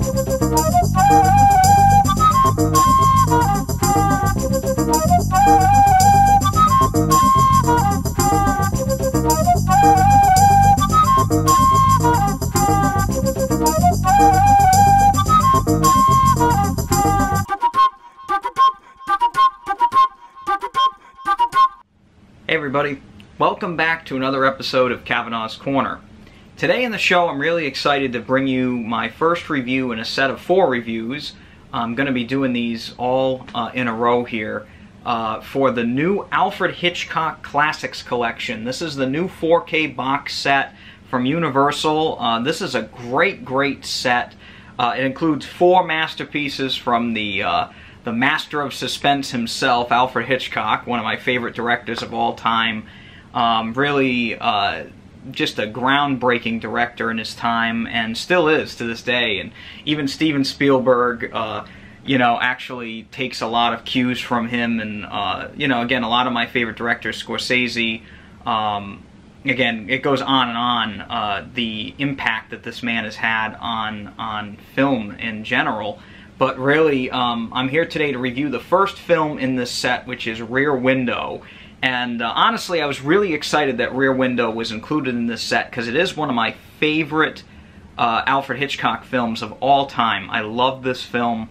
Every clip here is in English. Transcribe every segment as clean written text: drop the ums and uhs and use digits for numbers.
Hey everybody, welcome back to another episode of Cavanaugh's Corner. Today in the show I'm really excited to bring you my first review in a set of 4 reviews. I'm going to be doing these all in a row here for the new Alfred Hitchcock Classics Collection. This is the new 4K box set from Universal. This is a great set. It includes 4 masterpieces from the master of suspense himself, Alfred Hitchcock, one of my favorite directors of all time. Really just a groundbreaking director in his time, and still is to this day. And even Steven Spielberg, you know, actually takes a lot of cues from him. And you know, again, a lot of my favorite directors, Scorsese. Again, it goes on and on. The impact that this man has had on film in general. But really, I'm here today to review the first film in this set, which is Rear Window. And honestly, I was really excited that Rear Window was included in this set because it is one of my favorite Alfred Hitchcock films of all time. I love this film,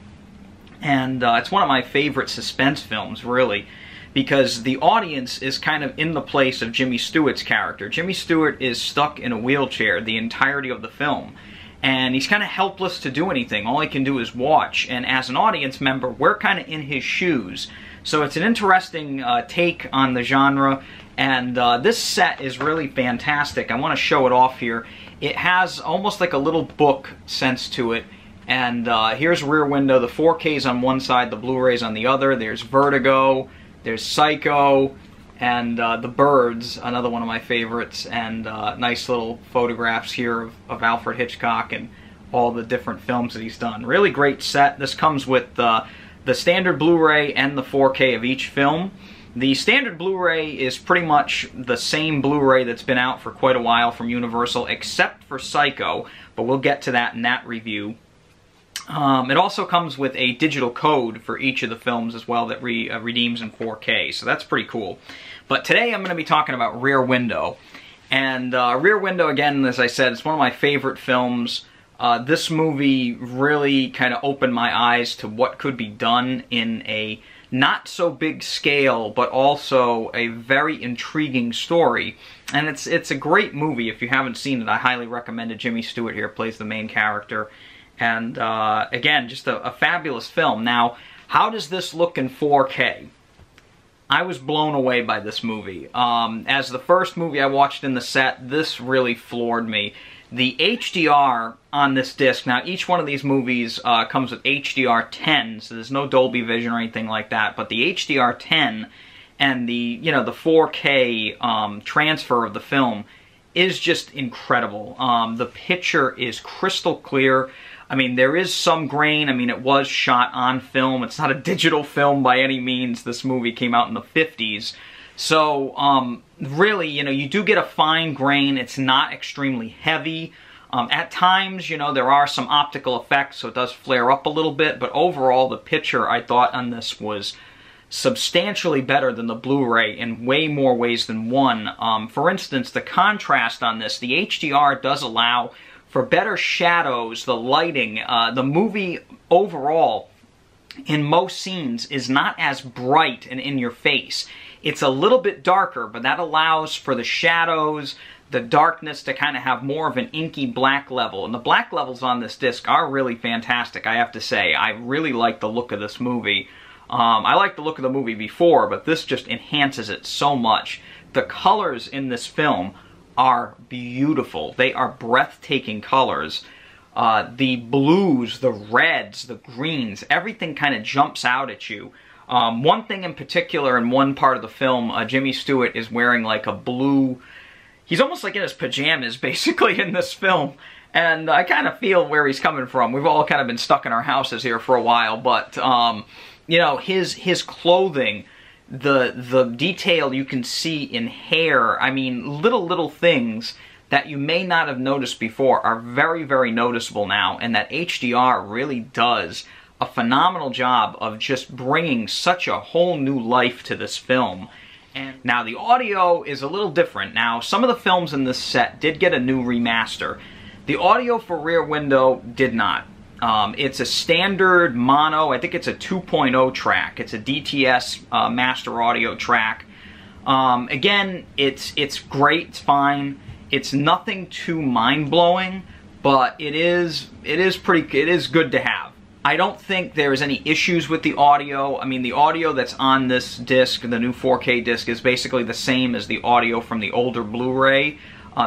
and it's one of my favorite suspense films, really, because the audience is kind of in the place of Jimmy Stewart's character. Jimmy Stewart is stuck in a wheelchair the entirety of the film. And he's kind of helpless to do anything. All he can do is watch. And as an audience member, we're kind of in his shoes. So it's an interesting take on the genre. And this set is really fantastic. I want to show it off here. It has almost like a little book sense to it. And here's Rear Window. The 4K's on one side, the Blu-ray's on the other. There's Vertigo. There's Psycho. And The Birds, another one of my favorites, and nice little photographs here of Alfred Hitchcock and all the different films that he's done. Really great set. This comes with the standard Blu-ray and the 4K of each film. The standard Blu-ray is pretty much the same Blu-ray that's been out for quite a while from Universal, except for Psycho, but we'll get to that in that review. It also comes with a digital code for each of the films as well that redeems in 4K, so that's pretty cool. But today I'm going to be talking about Rear Window. And Rear Window, again, as I said, it's one of my favorite films. This movie really kind of opened my eyes to what could be done in a not so big scale, but also a very intriguing story. And it's a great movie. If you haven't seen it, I highly recommend it. Jimmy Stewart here plays the main character. And again, just a fabulous film. Now, how does this look in 4K? I was blown away by this movie. As the first movie I watched in the set, this really floored me. The HDR on this disc, now each one of these movies comes with HDR 10, so there's no Dolby Vision or anything like that, but the HDR 10 and the 4K transfer of the film is just incredible. The picture is crystal clear. I mean, there is some grain. I mean, it was shot on film. It's not a digital film by any means. This movie came out in the 50s. So, really, you do get a fine grain. It's not extremely heavy. At times, there are some optical effects, so it does flare up a little bit. But overall, the picture, I thought, on this was substantially better than the Blu-ray in way more ways than one. For instance, the contrast on this, the HDR does allow for better shadows, the lighting. The movie overall, in most scenes, is not as bright and in your face. It's a little bit darker, but that allows for the shadows, the darkness to kind of have more of an inky black level. And the black levels on this disc are really fantastic, I have to say. I really like the look of this movie. I liked the look of the movie before, but this just enhances it so much. The colors in this film are beautiful. They are breathtaking colors. The blues, the reds, the greens, everything kind of jumps out at you. One thing in particular in one part of the film, Jimmy Stewart is wearing like a blue... He's almost like in his pajamas, basically, in this film. And I kind of feel where he's coming from. We've all kind of been stuck in our houses here for a while, but, his clothing, the detail you can see in hair, I mean, little things that you may not have noticed before are very, very noticeable now, and that HDR really does a phenomenal job of just bringing such a whole new life to this film. And now the audio is a little different. Now, some of the films in this set did get a new remaster. The audio for Rear Window did not. It's a standard mono, I think it's a 2.0 track. It's a DTS master audio track. Again, it's great, it's fine. It's nothing too mind-blowing, but it is good to have. I don't think there's any issues with the audio. I mean, the audio that's on this disc, the new 4K disc, is basically the same as the audio from the older Blu-ray.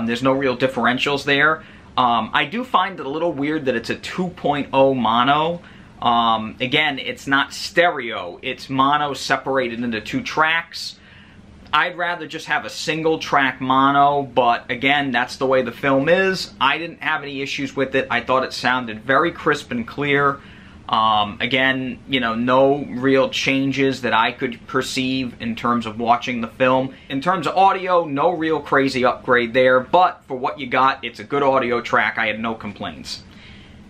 There's no real differentials there. I do find it a little weird that it's a 2.0 mono. Again, it's not stereo. It's mono separated into 2 tracks. I'd rather just have a single track mono, but again, that's the way the film is. I didn't have any issues with it. I thought it sounded very crisp and clear. Again, you know, no real changes that I could perceive in terms of watching the film. In terms of audio, no real crazy upgrade there, but for what you got, it's a good audio track. I had no complaints.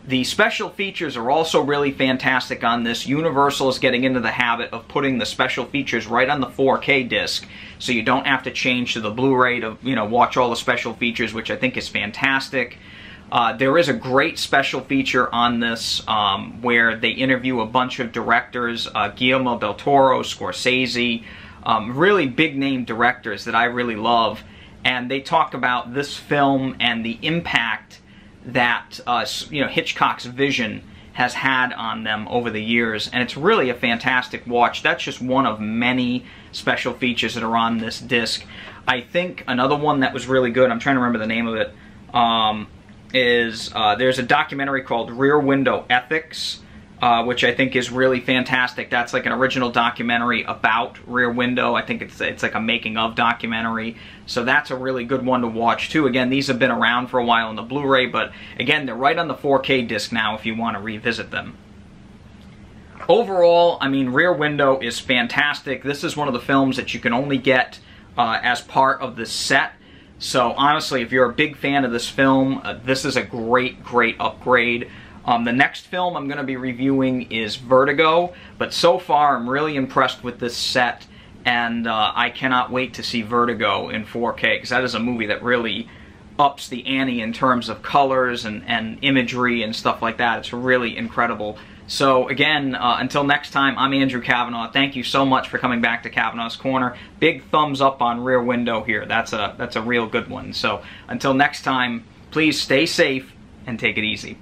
The special features are also really fantastic on this. Universal is getting into the habit of putting the special features right on the 4K disc, so you don't have to change to the Blu-ray to, you know, watch all the special features, which I think is fantastic. There is a great special feature on this where they interview a bunch of directors, Guillermo del Toro, Scorsese, really big-name directors that I really love, and they talk about this film and the impact that you know, Hitchcock's vision has had on them over the years, and it's really a fantastic watch. That's just one of many special features that are on this disc. I think another one that was really good, I'm trying to remember the name of it, there's a documentary called Rear Window Ethics, which I think is really fantastic. That's like an original documentary about Rear Window. I think it's like a making of documentary. So that's a really good one to watch too. Again, these have been around for a while on the Blu-ray, but again, they're right on the 4K disc now if you want to revisit them. Overall, I mean, Rear Window is fantastic. This is one of the films that you can only get as part of this set. So honestly, if you're a big fan of this film, this is a great, great upgrade. The next film I'm going to be reviewing is Vertigo, but so far I'm really impressed with this set, and I cannot wait to see Vertigo in 4K, because that is a movie that really ups the ante in terms of colors and imagery and stuff like that. It's really incredible. So again, until next time, I'm Andrew Cavanaugh. Thank you so much for coming back to Cavanaugh's Corner. Big thumbs up on Rear Window here. That's a real good one. So until next time, please stay safe and take it easy.